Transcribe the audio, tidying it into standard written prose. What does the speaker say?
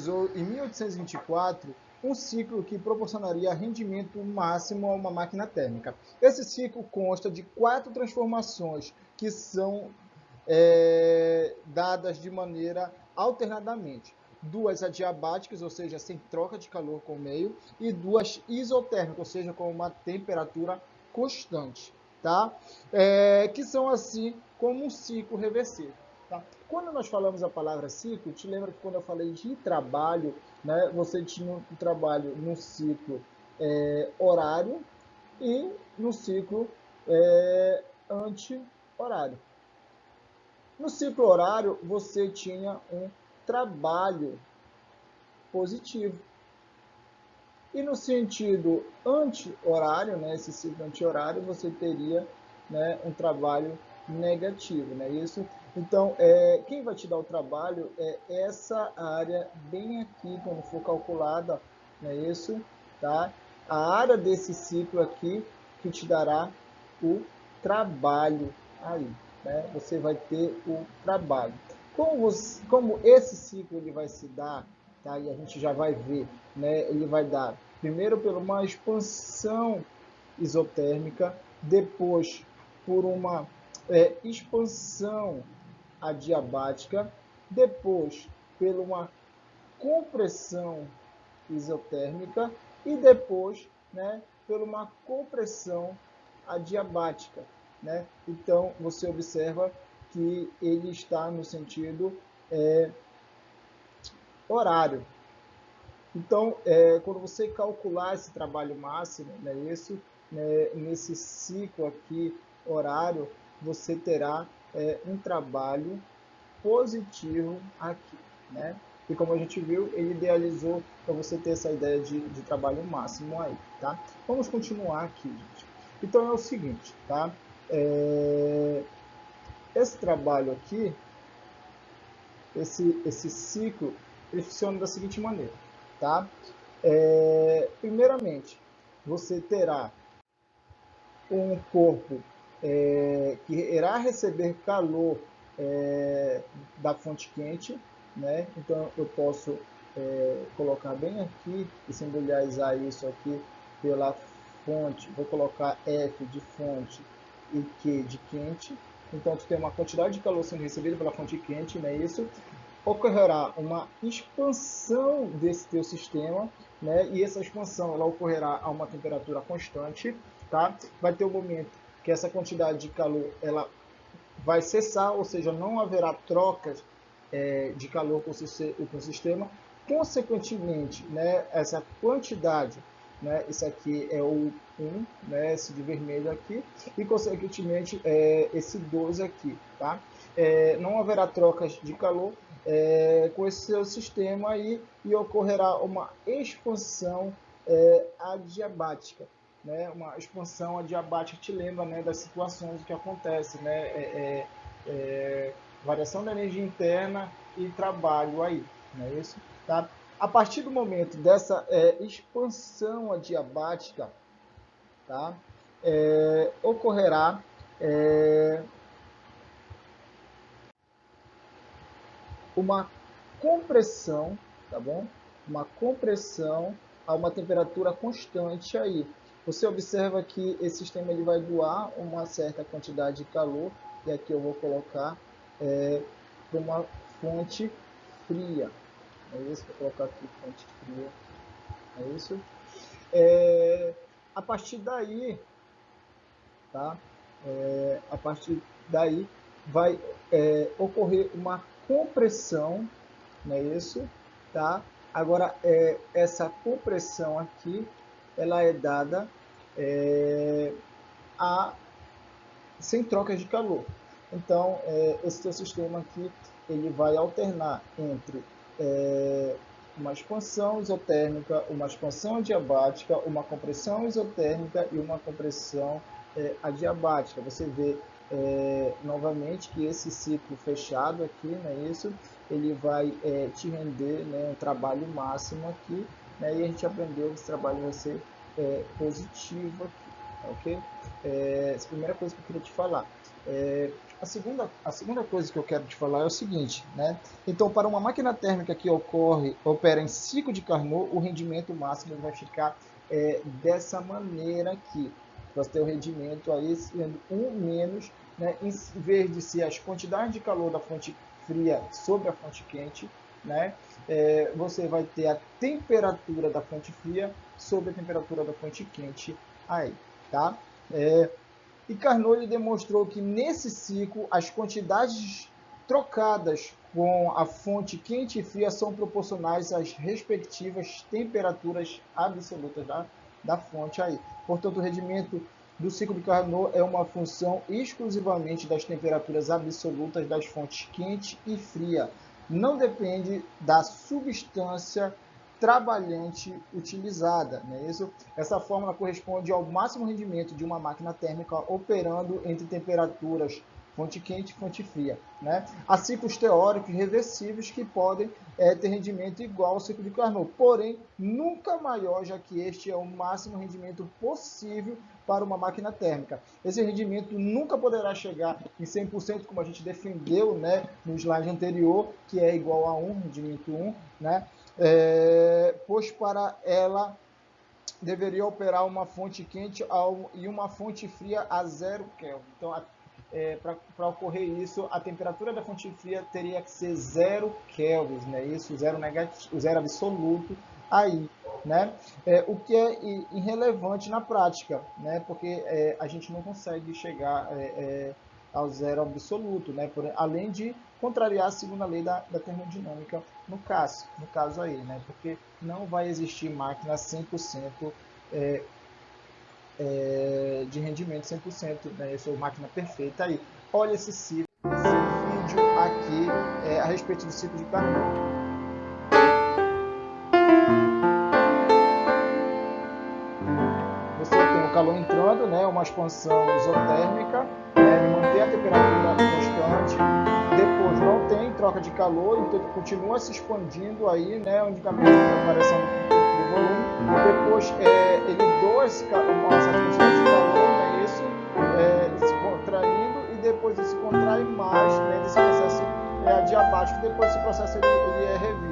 idealizou em 1824 um ciclo que proporcionaria rendimento máximo a uma máquina térmica. Esse ciclo consta de 4 transformações que são dadas de maneira alternadamente. 2 adiabáticas, ou seja, sem troca de calor com o meio, e 2 isotérmicas, ou seja, com uma temperatura constante, tá? Que são assim como um ciclo reversível. Tá? Quando nós falamos a palavra ciclo, te lembra que quando eu falei de trabalho, né, você tinha um trabalho no ciclo horário e no ciclo anti-horário. No ciclo horário, você tinha um trabalho positivo. E no sentido anti-horário, né, esse ciclo anti-horário, você teria, né, um trabalho negativo, né? Isso. Então, quem vai te dar o trabalho é essa área bem aqui, quando for calculada, não é isso? Tá? A área desse ciclo aqui que te dará o trabalho aí, né? Você vai ter o trabalho. Como esse ciclo ele vai se dar, tá? E a gente já vai ver, né? Ele vai dar primeiro por uma expansão isotérmica, depois por uma expansão adiabática, depois por uma compressão isotérmica e depois, né, por uma compressão adiabática, né? Então você observa que ele está no sentido horário. Então, quando você calcular esse trabalho máximo, né, isso, né, nesse ciclo aqui horário, você terá um trabalho positivo aqui, né? E como a gente viu, ele idealizou para você ter essa ideia de trabalho máximo aí, tá? Vamos continuar aqui, gente. Então é o seguinte, tá? Esse trabalho aqui, esse ciclo, ele funciona da seguinte maneira, tá? Primeiramente, você terá um corpo que irá receber calor da fonte quente, né? Então eu posso colocar bem aqui e simbolizar isso aqui pela fonte. Vou colocar F de fonte e Q de quente. Então tu tem uma quantidade de calor sendo recebida pela fonte quente, não é isso? Ocorrerá uma expansão desse teu sistema, né? E essa expansão ela ocorrerá a uma temperatura constante, tá? Vai ter um momento que essa quantidade de calor ela vai cessar, ou seja, não haverá trocas de calor com o sistema. Consequentemente, né, essa quantidade, né, isso aqui é o 1, né, esse de vermelho aqui, e consequentemente esse 2 aqui, tá? Não haverá trocas de calor com esse seu sistema aí e ocorrerá uma expansão adiabática, né? Uma expansão adiabática te lembra, né, das situações que acontecem, né? Variação da energia interna e trabalho aí, não é isso? Tá? A partir do momento dessa expansão adiabática, tá? Ocorrerá uma compressão, tá bom? Uma compressão a uma temperatura constante aí. Você observa que esse sistema ele vai doar uma certa quantidade de calor, e aqui eu vou colocar para uma fonte fria. É isso? Vou colocar aqui fonte fria. É isso? A partir daí, tá? A partir daí vai ocorrer uma compressão, não é isso? Tá? Agora, essa compressão aqui, ela é dada sem trocas de calor. Então, esse seu sistema aqui, ele vai alternar entre uma expansão isotérmica, uma expansão adiabática, uma compressão isotérmica e uma compressão adiabática. Você vê novamente que esse ciclo fechado aqui, né, isso, ele vai te render, né, um trabalho máximo aqui, né, e a gente aprendeu que esse trabalho vai ser positivo aqui, ok? Essa é a primeira coisa que eu queria te falar. A segunda coisa que eu quero te falar é o seguinte, né? Então, para uma máquina térmica que opera em ciclo de Carnot, o rendimento máximo vai ficar dessa maneira aqui. Você tem o rendimento aí sendo 1 menos, né? Em vez de ser as quantidades de calor da fonte fria sobre a fonte quente, né? Você vai ter a temperatura da fonte fria sobre a temperatura da fonte quente aí, tá? E Carnot demonstrou que nesse ciclo as quantidades trocadas com a fonte quente e fria são proporcionais às respectivas temperaturas absolutas da fonte aí. Portanto, o rendimento do ciclo de Carnot é uma função exclusivamente das temperaturas absolutas das fontes quente e fria. Não depende da substância trabalhante utilizada, né? Essa fórmula corresponde ao máximo rendimento de uma máquina térmica operando entre temperaturas fonte quente e fonte fria, né? Há ciclos teóricos reversíveis que podem ter rendimento igual ao ciclo de Carnot, porém nunca maior, já que este é o máximo rendimento possível para uma máquina térmica. Esse rendimento nunca poderá chegar em 100%, como a gente defendeu, né, no slide anterior, que é igual a 1, rendimento 1, né? Pois para ela deveria operar uma fonte quente e uma fonte fria a 0 Kelvin. Então, para ocorrer isso, a temperatura da fonte fria teria que ser 0 Kelvin, né? Isso, zero negativo, zero absoluto aí, né? O que é irrelevante na prática, né? Porque a gente não consegue chegar ao zero absoluto, né? Além de contrariar a segunda lei da termodinâmica no caso aí, né? Porque não vai existir máquina 100% de rendimento 100%, né? Essa é máquina perfeita aí. Olha esse vídeo aqui a respeito do ciclo de Carnot. Você tem o calor entrando, né? Uma expansão isotérmica, né? Ele mantém a temperatura constante. Depois não tem troca de calor, então ele continua se expandindo aí, né? Unicamente aparecendo do volume. Depois ele doa uma certa quantidade de calor, né? Isso se contraindo, e depois ele se contrai mais, né? Desse processo adiabático. Depois esse processo ele é revisto